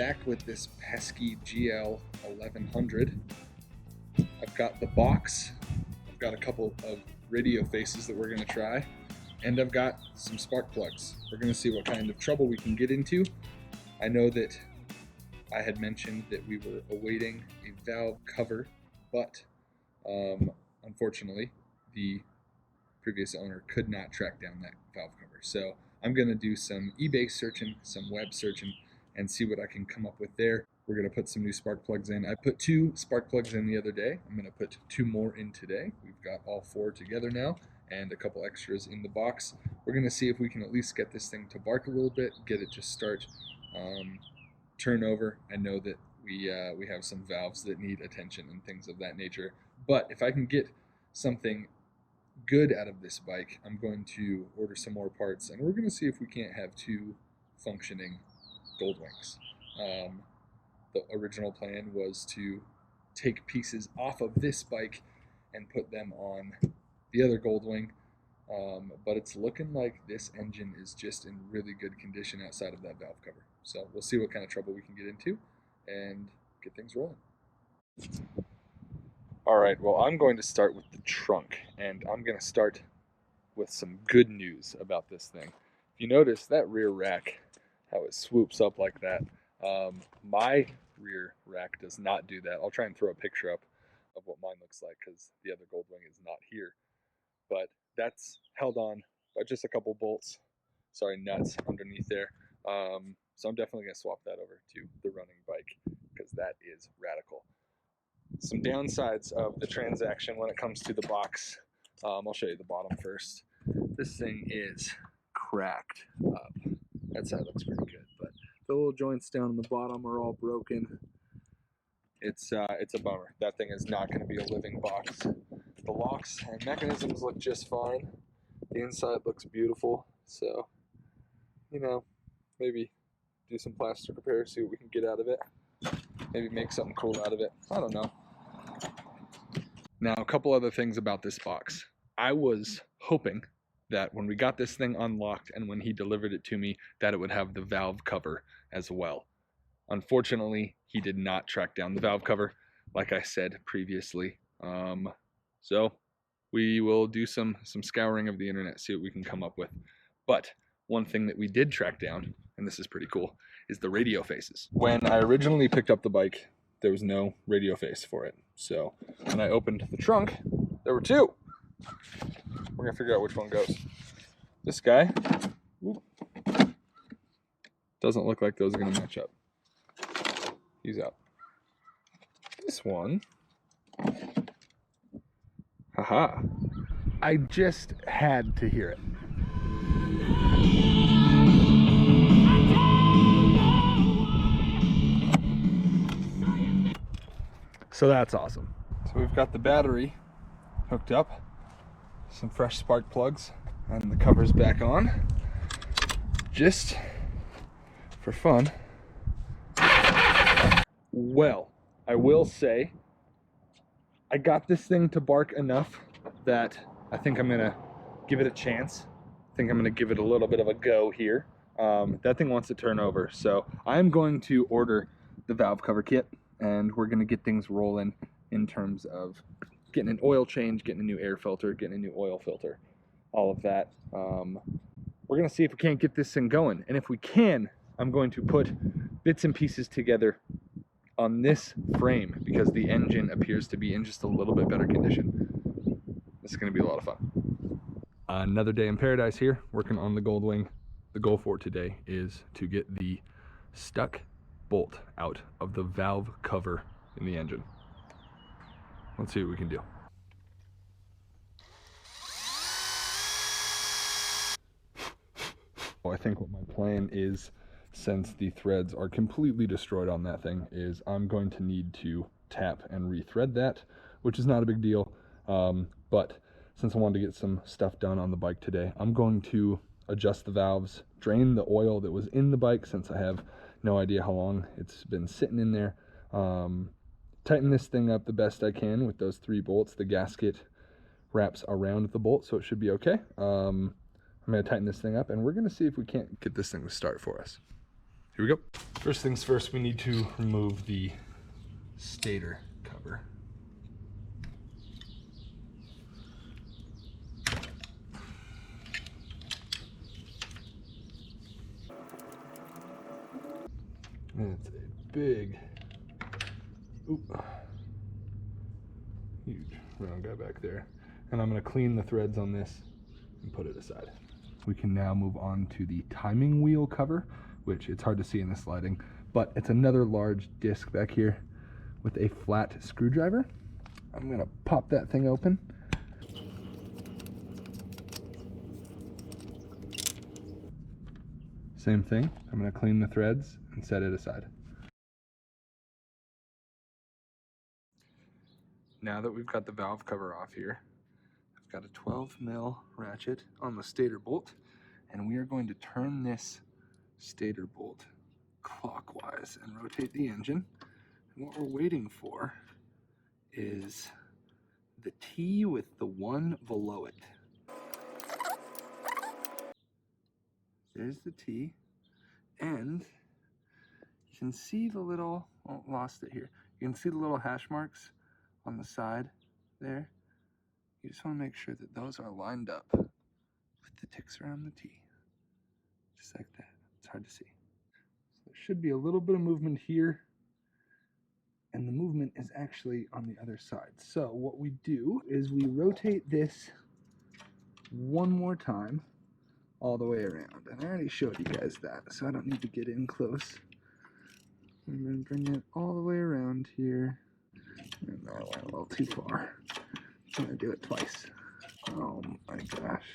back with this pesky GL 1100. I've got the box, I've got a couple of radio faces that we're going to try, and I've got some spark plugs. We're going to see what kind of trouble we can get into. I know that I had mentioned that we were awaiting a valve cover, but unfortunately the previous owner could not track down that valve cover. So I'm going to do some eBay searching, some web searching, and see what I can come up with there. We're going to put some new spark plugs in. I put 2 spark plugs in the other day. I'm going to put 2 more in today. We've got all 4 together now and a couple extras in the box. We're going to see if we can at least get this thing to bark a little bit, get it to start turn over. I know that we have some valves that need attention and things of that nature. But if I can get something good out of this bike, I'm going to order some more parts, and we're going to see if we can't have 2 functioning GoldWings. The original plan was to take pieces off of this bike and put them on the other GoldWing, but it's looking like this engine is just in really good condition outside of that valve cover. So we'll see what kind of trouble we can get into and get things rolling. Alright, well, I'm going to start with the trunk, and I'm going to start with some good news about this thing. If you notice that rear rack, how it swoops up like that, my rear rack does not do that. I'll try and throw a picture up of what mine looks like because the other GoldWing is not here. But that's held on by just a couple bolts, nuts underneath there. So I'm definitely going to swap that over to the running bike because that is radical. Some downsides of the transaction when it comes to the box. I'll show you the bottom first. This thing is cracked up. That side looks pretty good, but the little joints down the bottom are all broken. It's a bummer. That thing is not going to be a living box. The locks and mechanisms look just fine. The inside looks beautiful. So, maybe do some plastic repair, see what we can get out of it. Maybe make something cool out of it. I don't know. Now, a couple other things about this box. I was hoping that when we got this thing unlocked and when he delivered it to me, that it would have the valve cover as well. Unfortunately, he did not track down the valve cover, like I said previously. So we will do some scouring of the internet, see what we can come up with. But one thing that we did track down, and this is pretty cool, is the radio faces. When I originally picked up the bike, there was no radio face for it. So when I opened the trunk, there were 2. We're gonna figure out which one goes. This guy, doesn't look like those are gonna match up. He's out. This one, haha, I just had to hear it. So that's awesome. So we've got the battery hooked up, some fresh spark plugs, and the cover's back on, just for fun. Well, I will say, I got this thing to bark enough that I think I'm gonna give it a chance. I think I'm gonna give it a little bit of a go here. That thing wants to turn over, so I'm going to order the valve cover kit, and we're gonna get things rolling in terms of getting an oil change, getting a new air filter, getting a new oil filter, all of that. We're gonna see if we can't get this thing going, and if we can, I'm going to put bits and pieces together on this frame because the engine appears to be in just a little bit better condition. This is gonna be a lot of fun. Another day in paradise here, working on the GoldWing. The goal for today is to get the stuck bolt out of the valve cover in the engine. Let's see what we can do. I think what my plan is, since the threads are completely destroyed on that thing, is I'm going to need to tap and rethread that, which is not a big deal. But since I wanted to get some stuff done on the bike today, I'm going to adjust the valves, drain the oil that was in the bike since I have no idea how long it's been sitting in there. Tighten this thing up the best I can with those 3 bolts. The gasket wraps around the bolt, so it should be okay. I'm going to tighten this thing up, and we're going to see if we can't get this thing to start for us. Here we go. First things first, we need to remove the stator cover. It's a big, huge round guy back there. And I'm gonna clean the threads on this and put it aside. We can now move on to the timing wheel cover, which it's hard to see in this lighting, but it's another large disc back here with a flat screwdriver. I'm gonna pop that thing open. Same thing, I'm gonna clean the threads and set it aside. Now that we've got the valve cover off here, I've got a 12mm ratchet on the stator bolt, and we are going to turn this stator bolt clockwise and rotate the engine. And what we're waiting for is the T with the 1 below it. There's the T, and you can see the little, oh, lost it here. You can see the little hash marks on the side there. You just want to make sure that those are lined up with the ticks around the T. Just like that. It's hard to see. So there should be a little bit of movement here, and the movement is actually on the other side. So what we do is we rotate this one more time all the way around. And I already showed you guys that, so I don't need to get in close. I'm going to bring it all the way around here. And I went a little too far. I'm going to do it twice. Oh my gosh.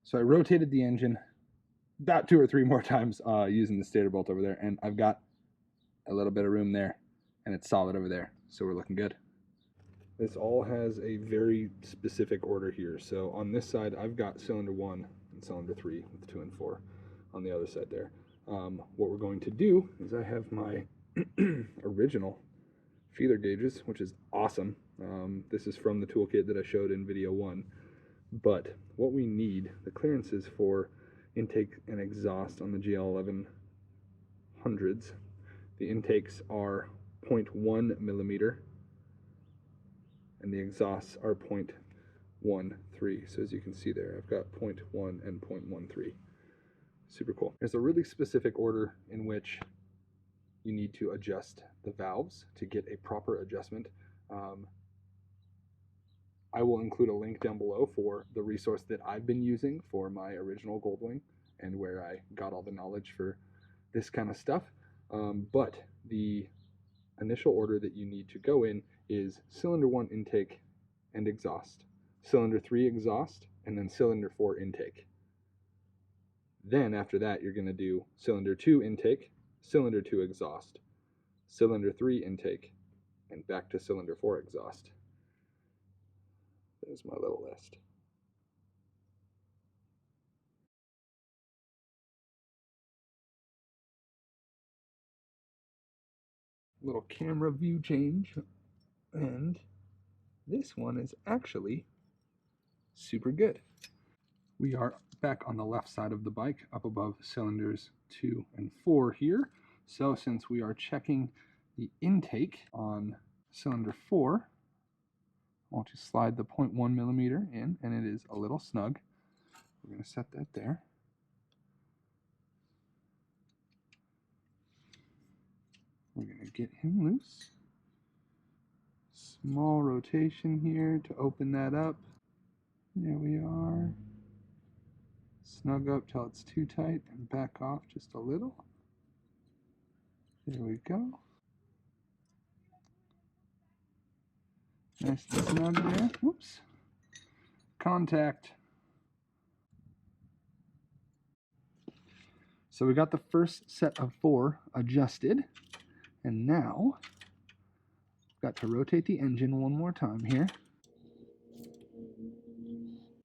So I rotated the engine about 2 or 3 more times using the stator bolt over there, and I've got a little bit of room there, and it's solid over there, so we're looking good. This all has a very specific order here. So on this side, I've got cylinder 1 and cylinder 3 with 2 and 4 on the other side there. What we're going to do is I have my original feeler gauges, which is awesome. This is from the toolkit that I showed in video 1. But what we need, the clearances for intake and exhaust on the GL 1100s, the intakes are 0.1 millimeter and the exhausts are 0.13. So as you can see there, I've got 0.1 and 0.13. Super cool. There's a really specific order in which you need to adjust the valves to get a proper adjustment. I will include a link down below for the resource that I've been using for my original GoldWing and where I got all the knowledge for this kind of stuff. But the initial order that you need to go in is cylinder 1 intake and exhaust, cylinder 3 exhaust, and then cylinder 4 intake. Then after that, you're going to do cylinder 2 intake, cylinder 2 exhaust, cylinder 3 intake, and back to cylinder 4 exhaust. There's my little list. Little camera view change, and this one is actually super good. We are back on the left side of the bike, up above cylinders 2 and 4 here. So since we are checking the intake on cylinder 4, I want to slide the 0.1 millimeter in, and it is a little snug. We're going to set that there. We're going to get him loose. Small rotation here to open that up. There we are. Snug up till it's too tight and back off just a little. There we go. Nice and snug there. Whoops. Contact. So we got the first set of 4 adjusted, and now we've got to rotate the engine one more time here.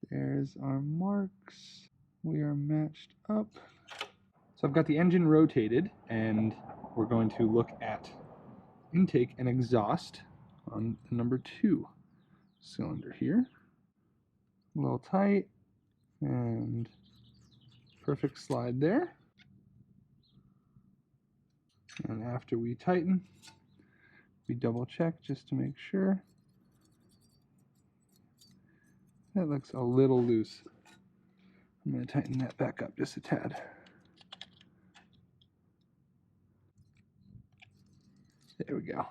There's our marks. We are matched up. So I've got the engine rotated, and we're going to look at intake and exhaust on the number 2 cylinder here. A little tight, and perfect slide there. And after we tighten, we double check just to make sure. That looks a little loose. I'm going to tighten that back up just a tad. There we go.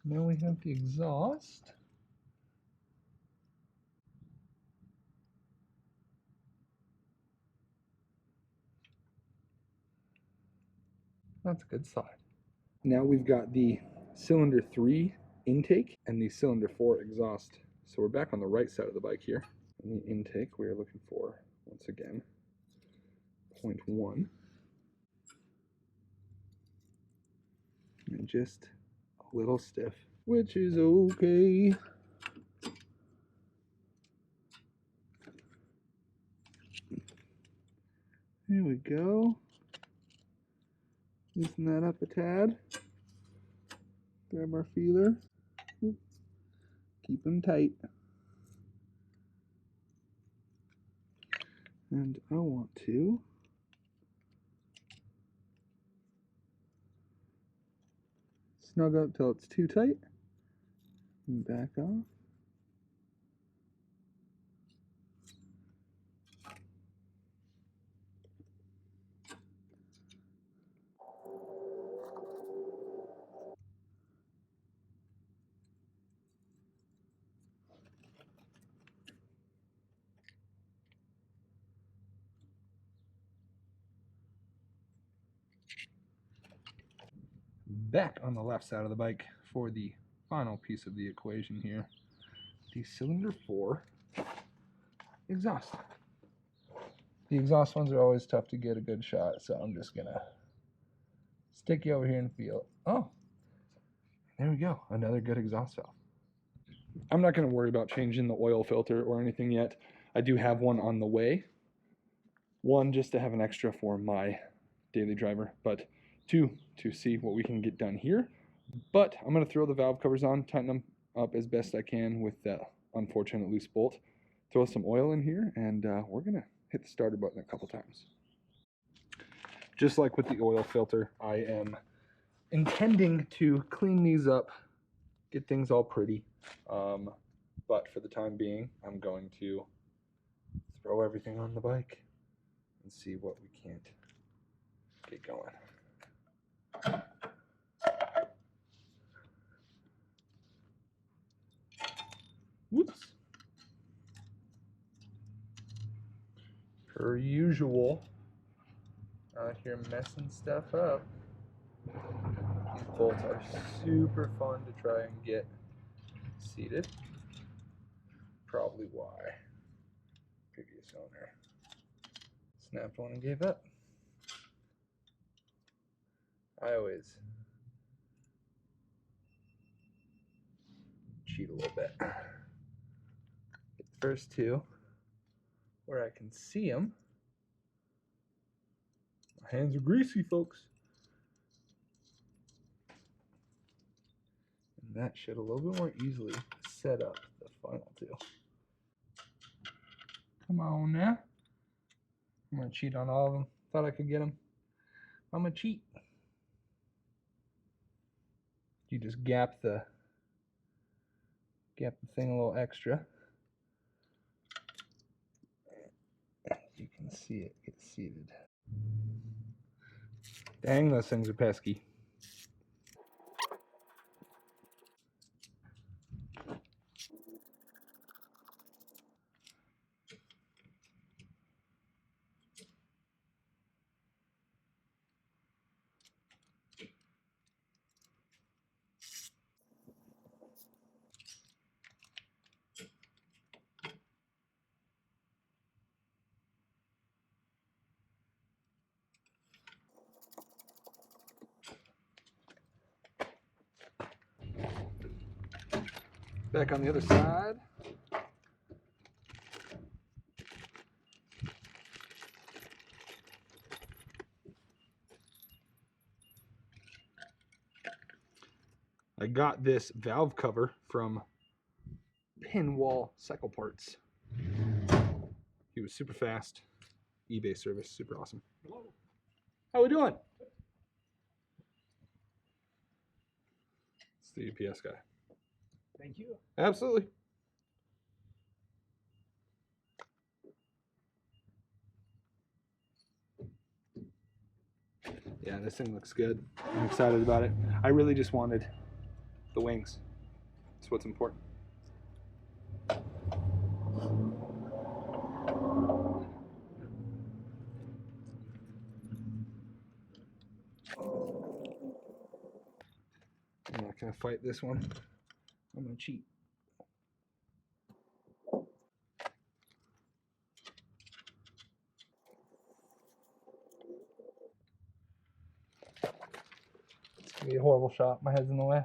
Now we have the exhaust. That's a good side. Now we've got the cylinder 3 intake and the cylinder 4 exhaust. So we're back on the right side of the bike here. In the intake, we are looking for, once again, 0.1. And just a little stiff, which is okay. There we go. Loosen that up a tad. Grab our feeler. Keep them tight. And I want to snug up till it's too tight. And back off. Back on the left side of the bike for the final piece of the equation here, the cylinder 4 exhaust. The exhaust ones are always tough to get a good shot, so I'm just gonna stick you over here and feel. Oh, there we go, another good exhaust valve. I'm not gonna worry about changing the oil filter or anything yet. I do have one on the way. One, just to have an extra for my daily driver, but two, to see what we can get done here. But I'm going to throw the valve covers on, tighten them up as best I can with that unfortunate loose bolt, throw some oil in here, and we're going to hit the starter button a couple times. Just like with the oil filter, I am intending to clean these up, get things all pretty, but for the time being, I'm going to throw everything on the bike and see what we can't get going. Whoops. Per usual, out here messing stuff up. These bolts are super fun to try and get seated. Probably why previous owner snapped one and gave up. I always cheat a little bit. Get the first two where I can see them. My hands are greasy, folks. And that should a little bit more easily set up the final two. Come on now. I'm gonna cheat on all of them. Thought I could get them. I'm gonna cheat. You just gap the thing a little extra. You can see it get seated. Dang, those things are pesky. Back on the other side. I got this valve cover from Pinwall Cycle Parts. He was super fast. eBay service. Super awesome. Hello. How we doing? It's the UPS guy. Thank you. Absolutely. Yeah, this thing looks good. I'm excited about it. I really just wanted the wings. That's what's important. I'm not gonna fight this one. I'm gonna cheat. It's gonna be a horrible shot. My head's in the way.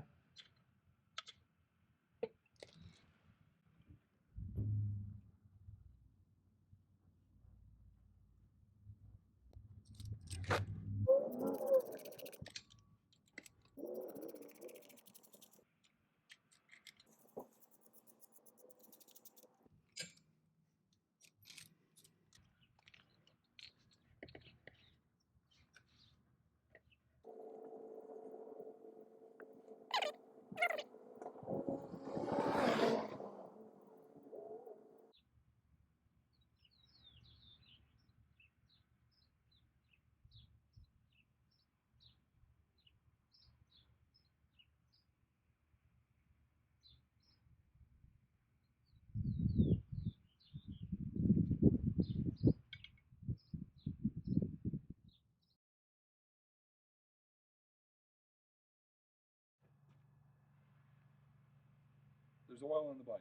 There's oil in the bike.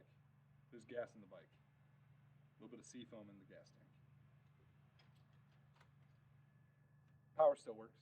There's gas in the bike. A little bit of sea foam in the gas tank. Power still works.